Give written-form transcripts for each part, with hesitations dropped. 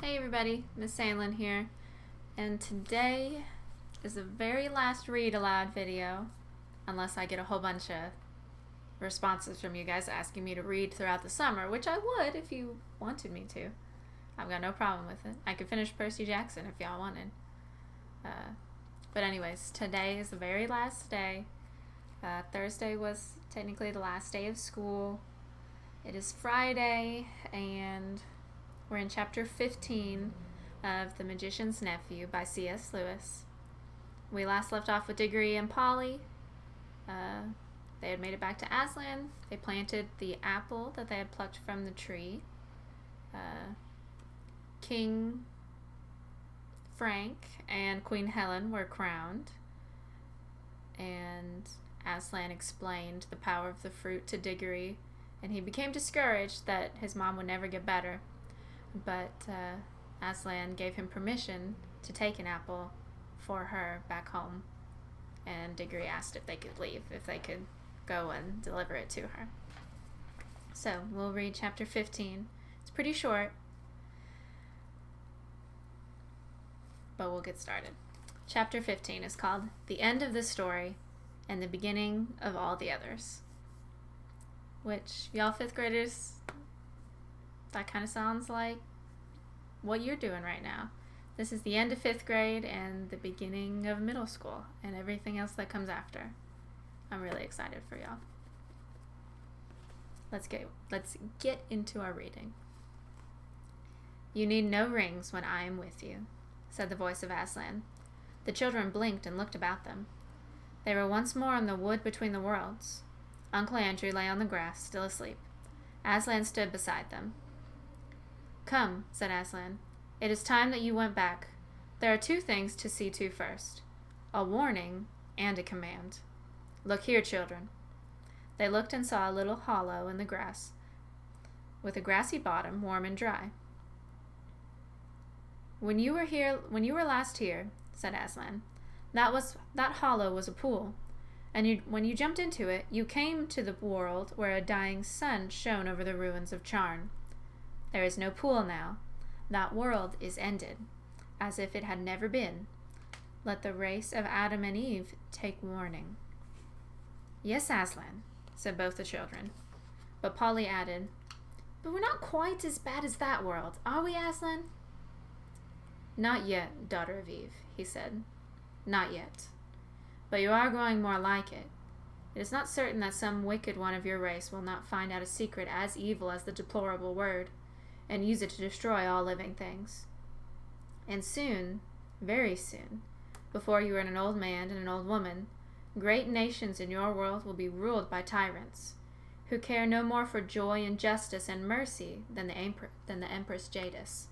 Hey everybody, Miss Sandlin here, and today is the very last read aloud video, unless I get a whole bunch of responses from you guys asking me to read throughout the summer, which I would if you wanted me to. I've got no problem with it. I could finish Percy Jackson if y'all wanted. But anyways, today is the very last day. Thursday was technically the last day of school. It is Friday, and we're in chapter 15 of The Magician's Nephew by C.S. Lewis. We last left off with Diggory and Polly. They had made it back to Aslan. They planted the apple that they had plucked from the tree. King Frank and Queen Helen were crowned. And Aslan explained the power of the fruit to Diggory, and he became discouraged that his mom would never get better. But Aslan gave him permission to take an apple for her back home, and Diggory asked if they could leave, if they could go and deliver it to her. So we'll read chapter 15. It's pretty short, but we'll get started. Chapter 15 is called The End of the Story and the Beginning of All the Others, which, y'all 5th graders, that kind of sounds like what you're doing right now. This is the end of 5th grade and the beginning of middle school and everything else that comes after. I'm really excited for y'all. Let's get into our reading. "You need no rings when I am with you," said the voice of Aslan. The children blinked and looked about them. They were once more in the wood between the worlds. Uncle Andrew lay on the grass, still asleep. Aslan stood beside them. "Come," said Aslan. "It is time that you went back. There are 2 things to see to first, a warning and a command. Look here, children." They looked and saw a little hollow in the grass, with a grassy bottom, warm and dry. When you were last here," said Aslan, that hollow was a pool, and when you jumped into it, you came to the world where a dying sun shone over the ruins of Charn. There is no pool now. That world is ended, as if it had never been. Let the race of Adam and Eve take warning." "Yes, Aslan," said both the children. But Polly added, "But we're not quite as bad as that world, are we, Aslan?" "Not yet, daughter of Eve," he said. "Not yet. But you are growing more like it. It is not certain that some wicked one of your race will not find out a secret as evil as the deplorable word, and use it to destroy all living things. And soon, very soon, before you are an old man and an old woman, great nations in your world will be ruled by tyrants, who care no more for joy and justice and mercy than the Empress Jadis.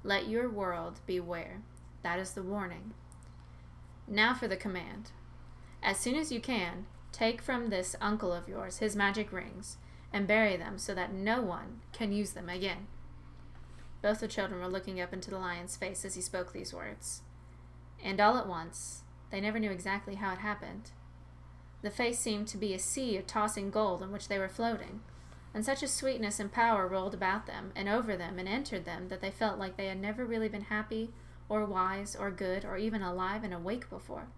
Let your world beware. That is the warning. Now for the command. As soon as you can, take from this uncle of yours his magic rings, and bury them so that no one can use them again." Both the children were looking up into the lion's face as he spoke these words. And all at once, they never knew exactly how it happened, the face seemed to be a sea of tossing gold in which they were floating, and such a sweetness and power rolled about them and over them and entered them that they felt like they had never really been happy or wise or good or even alive and awake before.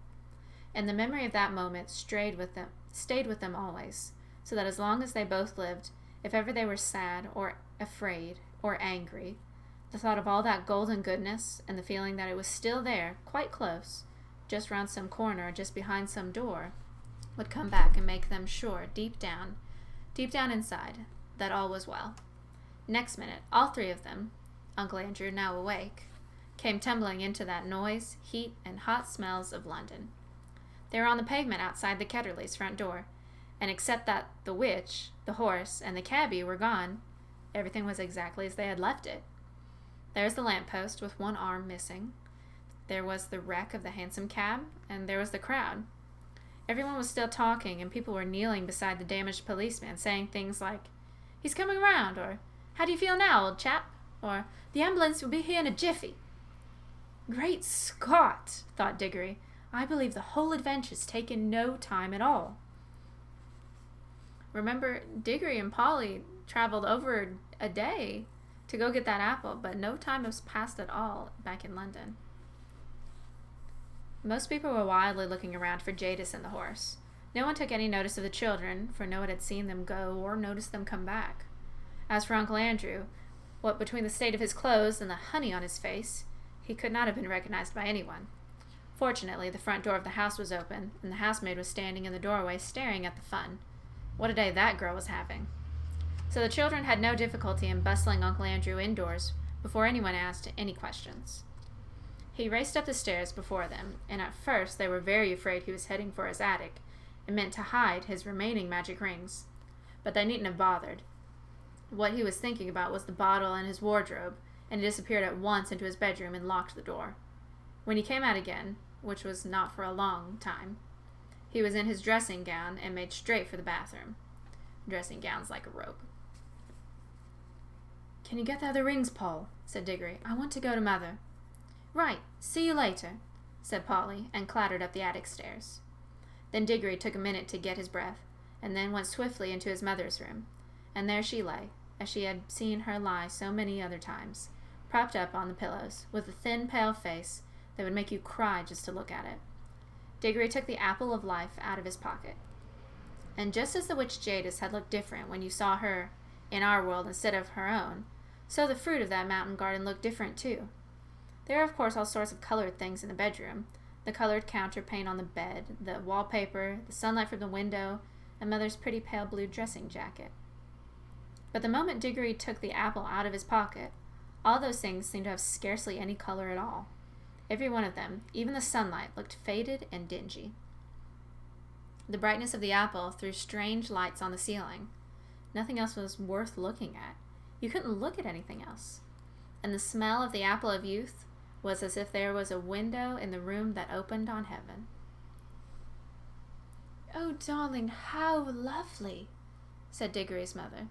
And the memory of that moment stayed with them always, so that as long as they both lived, if ever they were sad or afraid or angry, the thought of all that golden goodness and the feeling that it was still there, quite close, just round some corner or just behind some door, would come back and make them sure, deep down inside, that all was well. Next minute, all 3 of them, Uncle Andrew now awake, came tumbling into that noise, heat, and hot smells of London. They were on the pavement outside the Ketterleys' front door, and except that the witch, the horse, and the cabby were gone, everything was exactly as they had left it. There was the lamppost with one arm missing. There was the wreck of the hansom cab, and there was the crowd. Everyone was still talking, and people were kneeling beside the damaged policeman, saying things like, "He's coming around," or "How do you feel now, old chap?" or "The ambulance will be here in a jiffy." "Great Scott," thought Diggory, "I believe the whole adventure's taken no time at all." Remember, Diggory and Polly traveled over a day to go get that apple, but no time has passed at all back in London. Most people were wildly looking around for Jadis and the horse. No one took any notice of the children, for no one had seen them go or noticed them come back. As for Uncle Andrew, what between the state of his clothes and the honey on his face, he could not have been recognized by anyone. Fortunately, the front door of the house was open, and the housemaid was standing in the doorway staring at the fun. What a day that girl was having. So the children had no difficulty in bustling Uncle Andrew indoors before anyone asked any questions. He raced up the stairs before them, and at first they were very afraid he was heading for his attic and meant to hide his remaining magic rings. But they needn't have bothered. What he was thinking about was the bottle and his wardrobe, and he disappeared at once into his bedroom and locked the door. When he came out again, which was not for a long time, he was in his dressing gown and made straight for the bathroom. Dressing gown's like a robe. "Can you get the other rings, Paul?" said Diggory. "I want to go to Mother." "Right. See you later," said Polly, and clattered up the attic stairs. Then Diggory took a minute to get his breath, and then went swiftly into his mother's room, and there she lay, as she had seen her lie so many other times, propped up on the pillows, with a thin, pale face that would make you cry just to look at it. Diggory took the apple of life out of his pocket. And just as the witch Jadis had looked different when you saw her in our world instead of her own, so the fruit of that mountain garden looked different too. There are, of course, all sorts of colored things in the bedroom, the colored counterpane on the bed, the wallpaper, the sunlight from the window, and Mother's pretty pale blue dressing jacket. But the moment Diggory took the apple out of his pocket, all those things seemed to have scarcely any color at all. Every one of them, even the sunlight, looked faded and dingy. The brightness of the apple threw strange lights on the ceiling. Nothing else was worth looking at. You couldn't look at anything else. And the smell of the apple of youth was as if there was a window in the room that opened on heaven. "Oh, darling, how lovely," said Diggory's mother.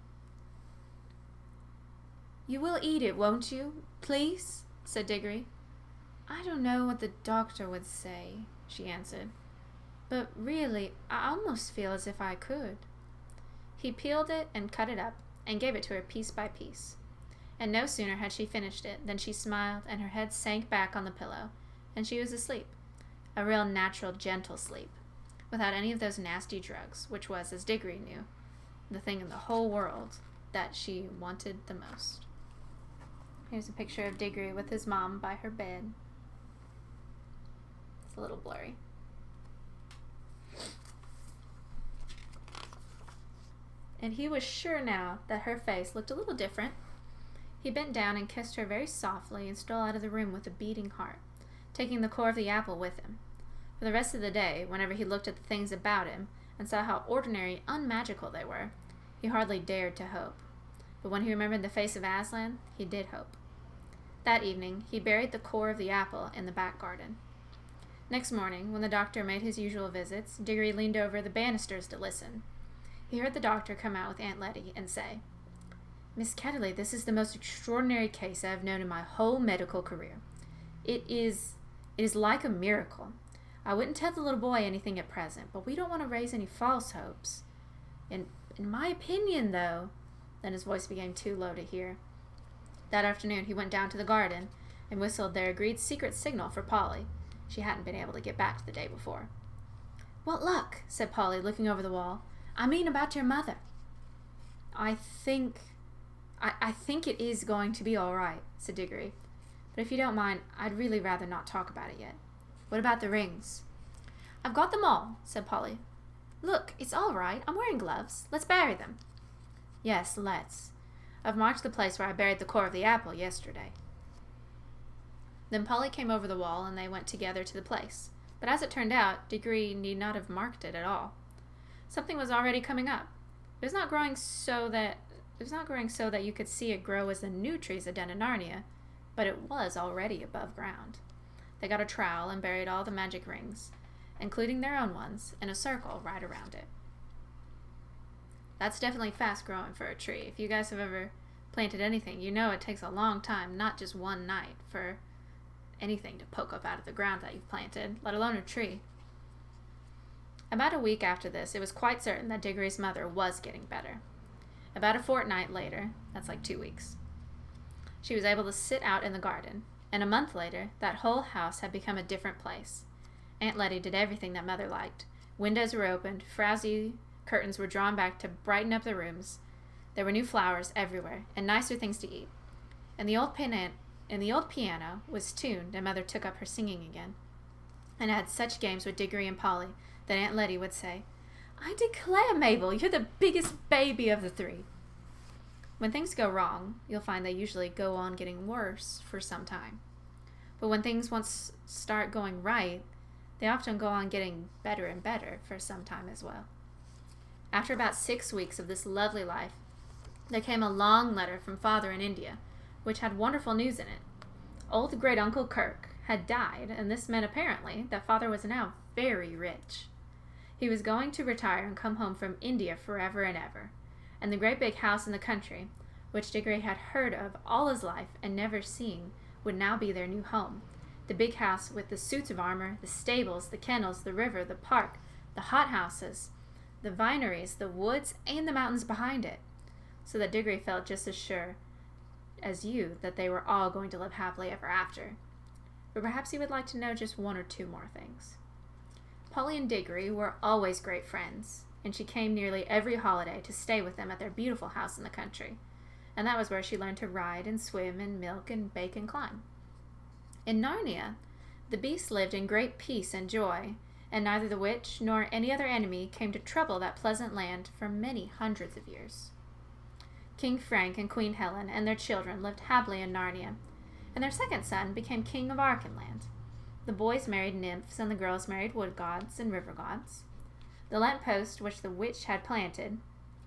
"You will eat it, won't you, please?" said Diggory. "I don't know what the doctor would say," she answered. "But really, I almost feel as if I could." He peeled it and cut it up and gave it to her piece by piece. And no sooner had she finished it than she smiled and her head sank back on the pillow, and she was asleep. A real natural, gentle sleep, without any of those nasty drugs, which was, as Diggory knew, the thing in the whole world that she wanted the most. Here's a picture of Diggory with his mom by her bed. It's a little blurry. And he was sure now that her face looked a little different. He bent down and kissed her very softly and stole out of the room with a beating heart, taking the core of the apple with him. For the rest of the day, whenever he looked at the things about him and saw how ordinary, unmagical they were, he hardly dared to hope. But when he remembered the face of Aslan, he did hope. That evening, he buried the core of the apple in the back garden. Next morning, when the doctor made his usual visits, Diggory leaned over the banisters to listen. He heard the doctor come out with Aunt Letty and say, "Miss Ketterley, this is the most extraordinary case I have known in my whole medical career. It is like a miracle. I wouldn't tell the little boy anything at present, but we don't want to raise any false hopes. In my opinion, though," then his voice became too low to hear. That afternoon he went down to the garden and whistled their agreed secret signal for Polly. She hadn't been able to get back the day before. "What luck?" said Polly, looking over the wall. "I mean about your mother." I think it is going to be all right," said Diggory. "But if you don't mind, I'd really rather not talk about it yet. What about the rings?" "I've got them all," said Polly. "Look, it's all right. I'm wearing gloves. Let's bury them." "Yes, let's. I've marked the place where I buried the core of the apple yesterday." Then Polly came over the wall, and they went together to the place. But as it turned out, Diggory need not have marked it at all. Something was already coming up. It was not growing so that you could see it grow as the new trees had done in Narnia, but it was already above ground. They got a trowel and buried all the magic rings, including their own ones, in a circle right around it. That's definitely fast growing for a tree. If you guys have ever planted anything, you know it takes a long time, not just one night, for anything to poke up out of the ground that you've planted, let alone a tree. About a week after this, it was quite certain that Diggory's mother was getting better. About a fortnight later, that's like 2 weeks, she was able to sit out in the garden, and a month later, that whole house had become a different place. Aunt Letty did everything that Mother liked. Windows were opened, frowsy curtains were drawn back to brighten up the rooms. There were new flowers everywhere, and nicer things to eat. And the old piano was tuned, and Mother took up her singing again, and had such games with Diggory and Polly that Aunt Letty would say, "I declare, Mabel, you're the biggest baby of the three." When things go wrong, you'll find they usually go on getting worse for some time. But when things once start going right, they often go on getting better and better for some time as well. After about 6 weeks of this lovely life, there came a long letter from Father in India, which had wonderful news in it. Old great-uncle Kirk had died, and this meant apparently that Father was now very rich. He was going to retire and come home from India forever and ever, and the great big house in the country, which Diggory had heard of all his life and never seen, would now be their new home. The big house with the suits of armor, the stables, the kennels, the river, the park, the hothouses, the vineries, the woods, and the mountains behind it, so that Diggory felt just as sure as you that they were all going to live happily ever after. But perhaps you would like to know just one or two more things. Polly and Diggory were always great friends, and she came nearly every holiday to stay with them at their beautiful house in the country, and that was where she learned to ride and swim and milk and bake and climb. In Narnia, the beasts lived in great peace and joy, and neither the witch nor any other enemy came to trouble that pleasant land for many hundreds of years. King Frank and Queen Helen and their children lived happily in Narnia, and their second son became king of Archenland. The boys married nymphs, and the girls married wood gods and river gods. The lamp post which the witch had planted,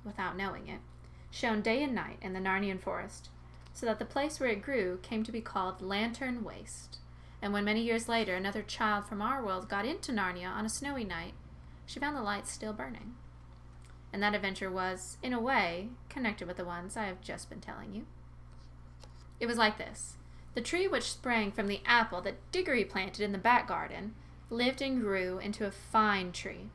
without knowing it, shone day and night in the Narnian forest, so that the place where it grew came to be called Lantern Waste. And when many years later another child from our world got into Narnia on a snowy night, she found the lights still burning. And that adventure was, in a way, connected with the ones I have just been telling you. It was like this. The tree which sprang from the apple that Diggory planted in the back garden lived and grew into a fine tree,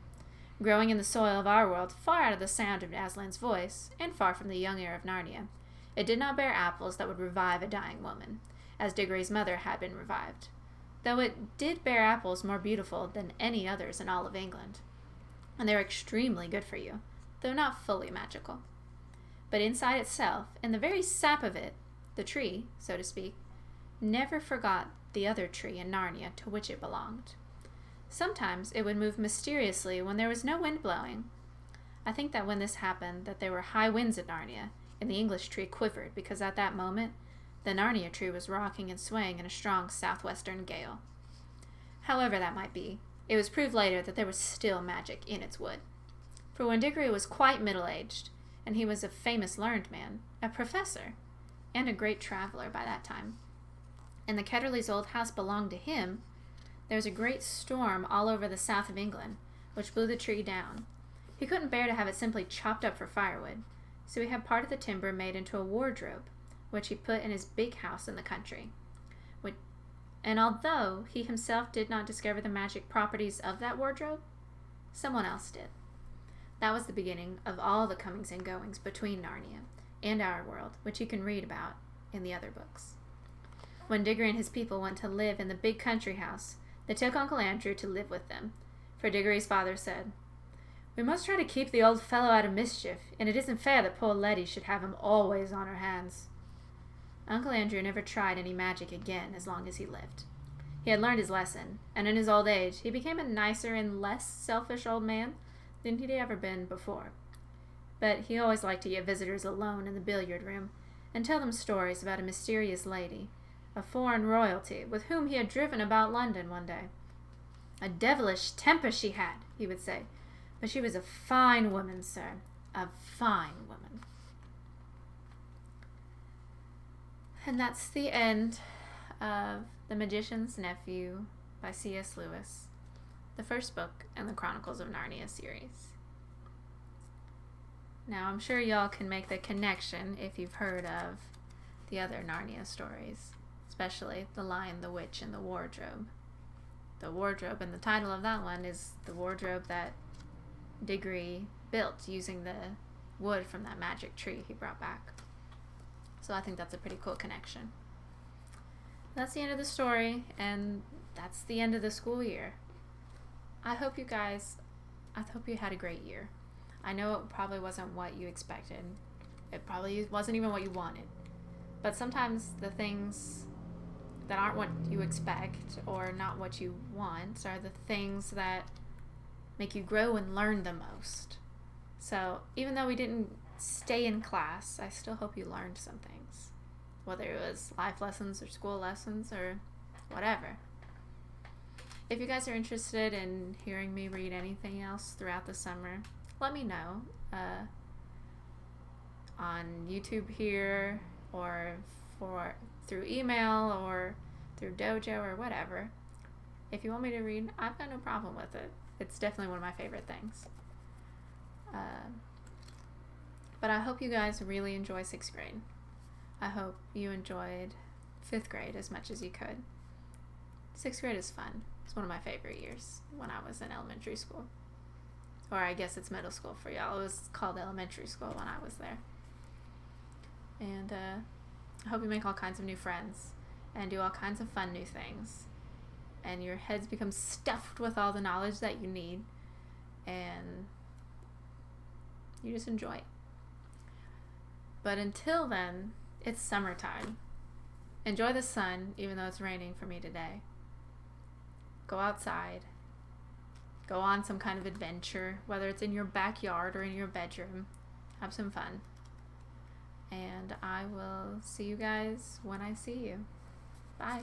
growing in the soil of our world far out of the sound of Aslan's voice, and far from the young air of Narnia. It did not bear apples that would revive a dying woman, as Diggory's mother had been revived, though it did bear apples more beautiful than any others in all of England, and they were extremely good for you, though not fully magical. But inside itself, in the very sap of it, the tree, so to speak, never forgot the other tree in Narnia to which it belonged. Sometimes it would move mysteriously when there was no wind blowing. I think that when this happened, that there were high winds in Narnia, and the English tree quivered, because at that moment the Narnia tree was rocking and swaying in a strong southwestern gale. However that might be, it was proved later that there was still magic in its wood. For when Diggory was quite middle-aged, and he was a famous learned man, a professor, and a great traveler by that time, and the Ketterleys' old house belonged to him, there was a great storm all over the south of England, which blew the tree down. He couldn't bear to have it simply chopped up for firewood, so he had part of the timber made into a wardrobe, which he put in his big house in the country. And although he himself did not discover the magic properties of that wardrobe, someone else did. That was the beginning of all the comings and goings between Narnia and our world, which you can read about in the other books. When Diggory and his people went to live in the big country house, they took Uncle Andrew to live with them, for Diggory's father said, "We must try to keep the old fellow out of mischief, and it isn't fair that poor Letty should have him always on her hands." Uncle Andrew never tried any magic again as long as he lived. He had learned his lesson, and in his old age he became a nicer and less selfish old man than he'd ever been before. But he always liked to get visitors alone in the billiard room and tell them stories about a mysterious lady, a foreign royalty, with whom he had driven about London one day. "A devilish temper she had," he would say, "but she was a fine woman, sir, a fine woman." And that's the end of The Magician's Nephew by C.S. Lewis, the first book in the Chronicles of Narnia series. Now, I'm sure y'all can make the connection if you've heard of the other Narnia stories, especially The Lion, the Witch, and the Wardrobe. The wardrobe, and the title of that one is the wardrobe that Diggory built using the wood from that magic tree he brought back. So I think that's a pretty cool connection. That's the end of the story, and that's the end of the school year. I hope you had a great year. I know it probably wasn't what you expected. It probably wasn't even what you wanted. But sometimes the things that aren't what you expect or not what you want are the things that make you grow and learn the most. So even though we didn't stay in class, I still hope you learned some things. Whether it was life lessons or school lessons or whatever. If you guys are interested in hearing me read anything else throughout the summer, let me know on YouTube here, or through email, or through Dojo, or whatever. If you want me to read, I've got no problem with it. It's definitely one of my favorite things. But I hope you guys really enjoy 6th grade. I hope you enjoyed 5th grade as much as you could. 6th grade is fun. It's one of my favorite years when I was in elementary school. Or I guess it's middle school for y'all. It was called elementary school when I was there. And I hope you make all kinds of new friends and do all kinds of fun new things. And your heads become stuffed with all the knowledge that you need. And you just enjoy it. But until then, it's summertime. Enjoy the sun, even though it's raining for me today. Go outside. Go on some kind of adventure, whether it's in your backyard or in your bedroom. Have some fun. And I will see you guys when I see you. Bye.